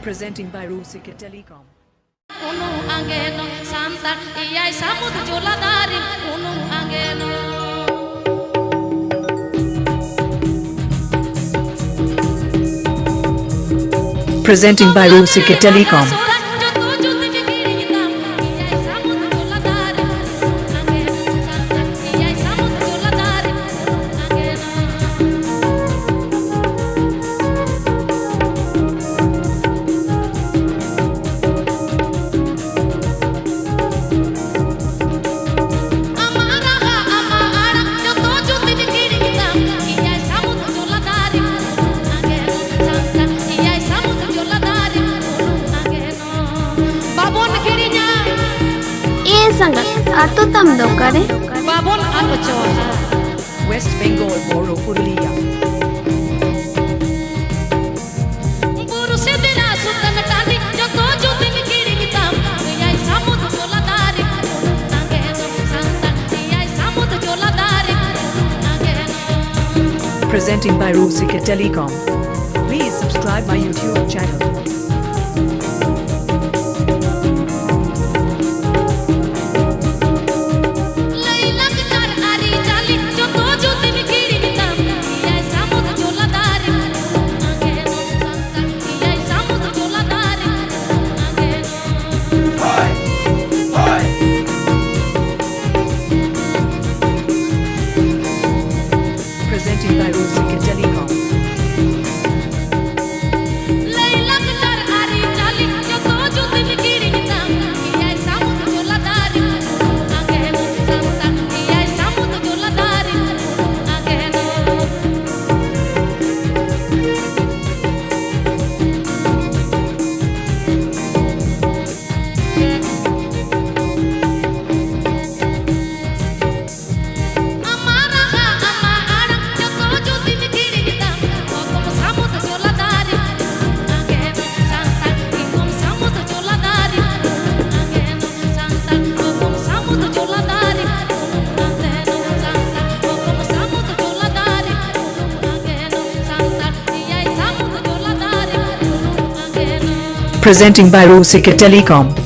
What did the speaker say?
Presenting by Rusika Telecom. Unung angeno santar iyai samud joladarin unung angeno Presenting by Rusika Telecom. sangat atau tam dokare babon alo chola West Bengal Boro Purulia. Buru se dina sutan tani joto jotin kiri kitam iyai samud joladari angeno santan iyai samud joladari angeno Presenting by Rusika Telecom. Please subscribe my YouTube channel. Presenting by Rusika Telecom. Presenting by Rusika Telecom.